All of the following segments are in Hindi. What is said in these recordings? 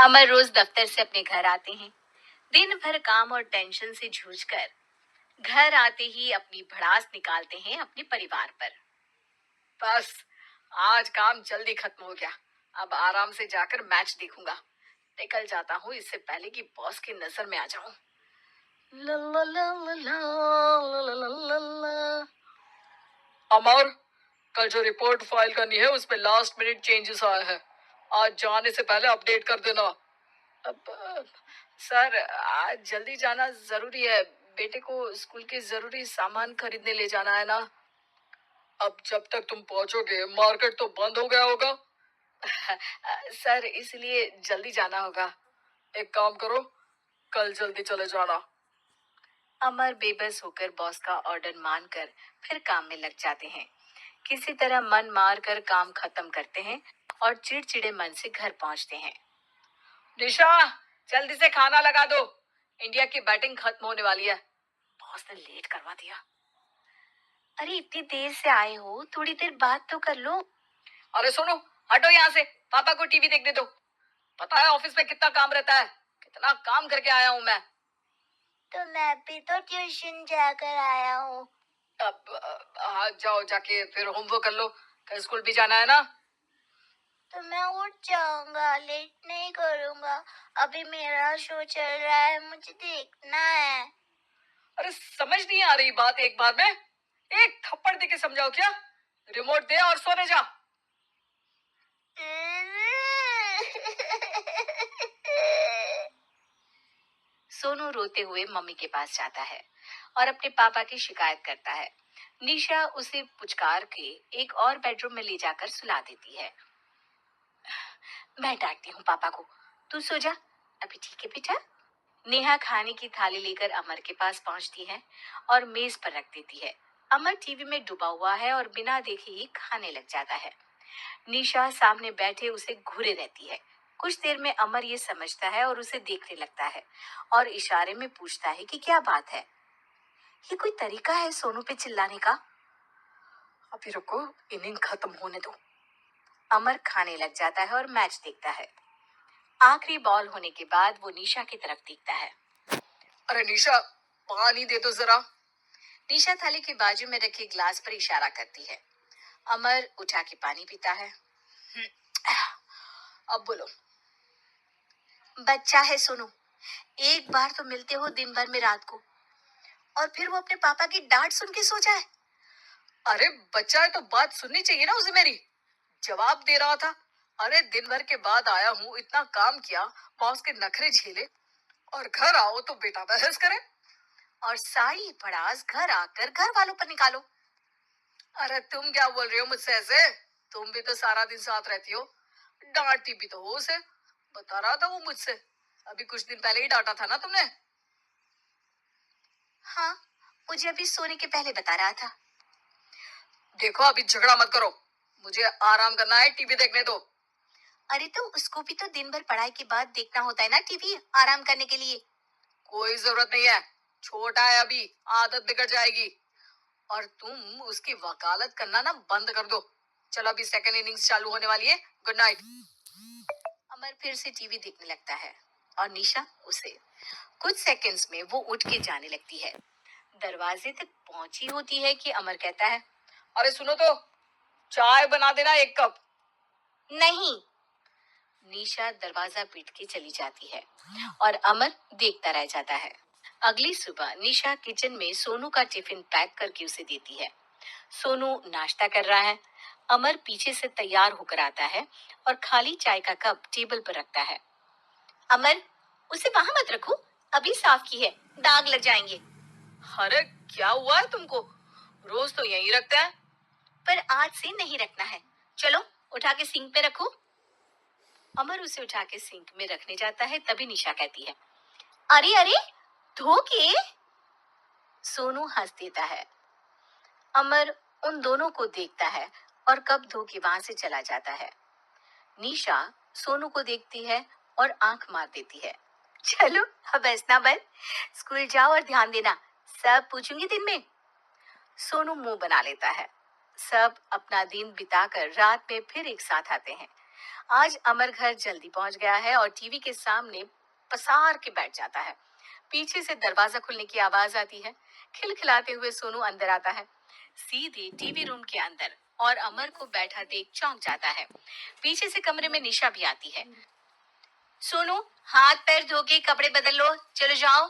अमर रोज दफ्तर से अपने घर आते हैं। दिन भर काम और टेंशन से जूझकर घर आते ही अपनी भड़ास निकालते हैं अपने परिवार पर। बस आज काम जल्दी खत्म हो गया। अब आराम से जाकर मैच देखूंगा। निकल जाता हूँ इससे पहले कि बॉस की नजर में आ जाऊं। ला ला ला ला ला ला ला ला ला। अमर, कल जो रिपोर्ट फाइल करनी है उस पे लास्ट मिनट चेंजेस आए हैं। आज जाने से पहले अपडेट कर देना। अब सर, आज जल्दी जाना जरूरी है। बेटे को स्कूल के जरूरी सामान खरीदने ले जाना है ना। अब जब तक तुम पहुंचोगे मार्केट तो बंद हो गया होगा। सर, इसलिए जल्दी जाना होगा। एक काम करो, कल जल्दी चले जाना। अमर बेबस होकर बॉस का ऑर्डर मानकर फिर काम में लग जाते हैं। किसी तरह मन मार कर काम खत्म करते हैं और चिड़चिड़े मन से घर पहुंचते हैं। निशा, जल्दी से खाना लगा दो। इंडिया की बैटिंग खत्म होने वाली है। बॉस ने लेट करवा दिया। अरे इतनी देर से आए हो, थोड़ी देर बात तो कर लो। अरे सुनो, हटो यहाँ से। पापा को टीवी देखने दो। पता है ऑफिस में कितना काम रहता है। कितना काम करके आया हूँ मैं। तो मैं भी तो ट्यूशन जाकर आया हूँ। अब हाँ, जाओ, जाके फिर होमवर्क कर लो। कल स्कूल भी जाना है ना। तो मैं उठ जाऊंगा, लेट नहीं करूंगा। अभी मेरा शो चल रहा है, मुझे देखना है। अरे समझ नहीं आ रही बात एक बार में। एक थप्पड़ दे के समझाओ क्या। रिमोट दे और सोने जा। सोनू रोते हुए मम्मी के पास जाता है और अपने पापा की शिकायत करता है। निशा उसे पुचकार के एक और बेडरूम में ले जाकर सुला देती है। मैं डांटती हूँ पापा को, तू सो जा। अभी ठीक है बेटा। नेहा खाने की थाली लेकर अमर के पास पहुंचती है और मेज पर रख देती है। अमर टीवी में डूबा हुआ है और बिना देखे ही खाने लग जाता है। निशा सामने बैठे उसे घूरे रहती है। कुछ देर में अमर ये समझता है और उसे देखने लगता है और इशारे में पूछता है कि क्या बात है। ये कोई तरीका है सोनू पे चिल्लाने का? अभी रुको, इनिंग खत्म होने दो। अमर खाने लग जाता है और मैच देखता है। आखिरी बॉल होने के बाद वो निशा की तरफ देखता है। अरे निशा, पानी दे दो जरा। निशा थाली के बाजू में रखे ग्लास पर इशारा करती है। अमर उठा के पानी पीता है। अब बोलो। बच्चा है सोनू, एक बार तो मिलते हो दिन भर में रात को, और फिर वो अपने पापा की डांट सुन के सो जाए। अरे बच्चा है तो बात सुननी चाहिए ना उसे मेरी। जवाब दे रहा था। अरे दिन भर के बाद आया हूँ, इतना काम किया, बॉस के नखरे झेले, और घर आओ तो बेटा बहस करे और सारी भड़ास घर आकर घर वालों पर निकालो। अरे तुम क्या बोल रही हो मुझसे ऐसे? तुम भी तो सारा दिन साथ रहती हो। डांटती भी तो हो उसे। बता रहा था वो मुझसे। अभी कुछ दिन पहले ही डांटा था ना तुमने। हाँ, मुझे अभी सोने के पहले बता रहा था। देखो, अभी झगड़ा मत करो। मुझे आराम करना है, टीवी देखने दो। अरे तो उसको भी तो दिन भर पढ़ाई के बाद देखना होता है ना टीवी, आराम करने के लिए। कोई जरूरत नहीं है, छोटा है अभी, आदत बिगड़ जाएगी। और तुम उसकी वकालत करना ना बंद कर दो। चलो, अभी सेकंड इनिंग्स चालू होने वाली है। Good night. अमर फिर से टीवी देखने लगता है और निशा उसे। कुछ सेकंड्स में वो उठ के जाने लगती है। दरवाजे तक पहुंची होती है कि अमर कहता है, अरे सुनो तो, चाय बना देना 1 कप। नहीं। निशा दरवाजा पीट के चली जाती है और अमर देखता रह जाता है। अगली सुबह निशा किचन में सोनू का टिफिन पैक करके उसे देती है। सोनू नाश्ता कर रहा है। अमर पीछे से तैयार होकर आता है और खाली चाय का कप टेबल पर रखता है। अमर, उसे वहां मत रखो, अभी साफ की है, दाग लग जाएंगे। अरे क्या हुआ है तुमको? रोज तो यहीं रखते हैं। पर आज से नहीं रखना है। चलो, उठा के सिंक पे रखो। अमर उसे उठा के सिंक में रखने जाता है, तभी निशा कहती है, अरे अरे, धो के। सोनू हंस देता है। अमर उन दोनों को देखता है और कप धो के वहां से चला जाता है। निशा सोनू को देखती है और आंख मार देती है। चलो, अब हंसना बंद, स्कूल जाओ और ध्यान देना, सब पूछूंगी दिन में। सोनू मुंह बना लेता है। सब अपना दिन बिताकर रात में फिर एक साथ आते हैं। आज अमर घर जल्दी पहुंच गया है और टीवी के सामने पसार के बैठ जाता है। पीछे से दरवाजा खुलने की आवाज आती है। खिलखिलाते हुए सोनू अंदर आता है, सीधे टीवी रूम के अंदर, और अमर को बैठा देख चौंक जाता है। पीछे से कमरे में निशा भी आती है। सोनू, हाथ पैर धो के कपड़े बदल लो, चलो जाओ।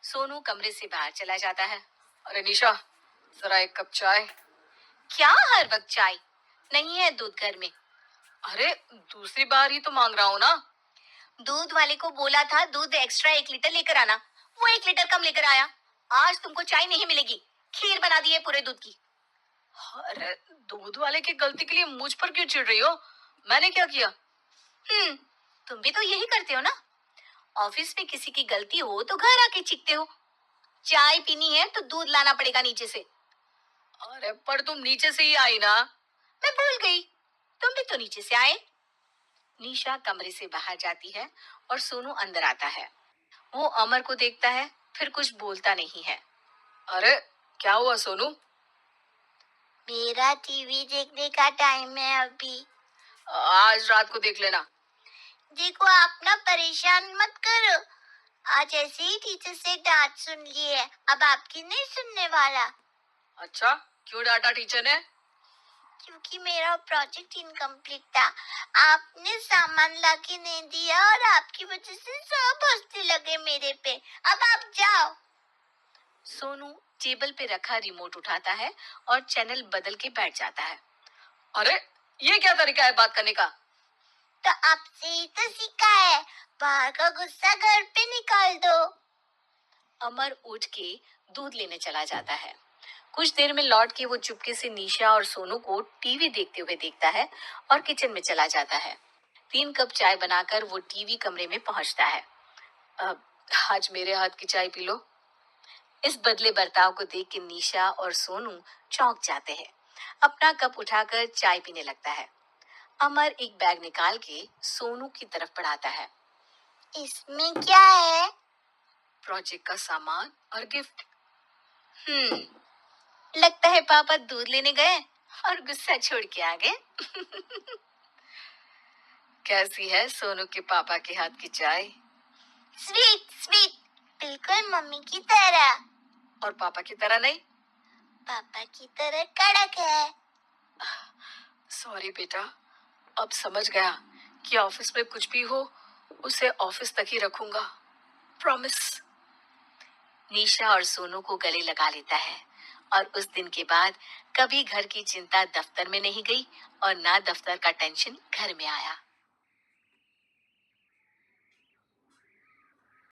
सोनू कमरे से बाहर चला जाता है। अरे निशा, जरा एक कप चाय। क्या हर वक्त चाय? नहीं है दूध घर में। अरे दूसरी बार ही तो मांग रहा हूँ ना। दूध वाले को बोला था दूध एक्स्ट्रा 1 लीटर लेकर आना, वो 1 लीटर कम लेकर आया। आज तुमको चाय नहीं मिलेगी, खीर बना दी है पूरे दूध की। अरे दूध वाले की गलती के लिए मुझ पर क्यों चिढ़ रही हो? मैंने क्या किया? तुम भी तो यही करते हो ना। ऑफिस में किसी की गलती हो तो घर आके चीखते हो। चाय पीनी है तो दूध लाना पड़ेगा नीचे से। अरे पर तुम नीचे से ही आई ना। मैं भूल गई, तुम भी तो नीचे से आए। निशा कमरे से बाहर जाती है और सोनू अंदर आता है। वो अमर को देखता है, फिर कुछ बोलता नहीं है। अरे क्या हुआ सोनू? मेरा टीवी देखने का टाइम है अभी। आज रात को देख लेना। देखो, आप ना परेशान मत करो। आज ऐसे ही टीचर से डांट सुन ली है, अब आपकी नहीं सुनने वाला। अच्छा, क्यों डांटा टीचर ने? क्योंकि मेरा प्रोजेक्ट इनकम्प्लीट था। आपने सामान लाके नहीं दिया और आपकी वजह से सब हंसने लगे मेरे पे। अब आप जाओ। सोनू टेबल पे रखा रिमोट उठाता है और चैनल बदल के बैठ जाता है। अरे ये क्या तरीका है बात करने का? तो आपसे ही तो सीखा है। बाहर का गुस्सा घर पे निकाल दो। अमर उठ के दूध लेने चला जाता है। कुछ देर में लौट के वो चुपके से निशा और सोनू को टीवी देखते हुए देखता है और किचन में चला जाता है। 3 कप चाय बनाकर वो टीवी कमरे में पहुंचता है। अब आज मेरे हाथ की चाय पी लो। इस बदले बर्ताव को देख के निशा और सोनू चौंक जाते हैं। अपना कप उठाकर चाय पीने लगता है। अमर एक बैग निकाल के सोनू की तरफ बढ़ाता है। इसमें क्या है? प्रोजेक्ट का सामान और गिफ्ट। लगता है पापा दूध लेने गए और गुस्सा छोड़ के आ गए। कैसी है सोनू के पापा के हाथ की चाय? स्वीट स्वीट, बिल्कुल मम्मी की तरह। और पापा की तरह नहीं? पापा की तरह कड़क है। सॉरी बेटा, अब समझ गया कि ऑफिस में कुछ भी हो उसे ऑफिस तक ही रखूंगा, प्रॉमिस। निशा और सोनू को गले लगा लेता है और उस दिन के बाद कभी घर की चिंता दफ्तर में नहीं गई और ना दफ्तर का टेंशन घर में आया।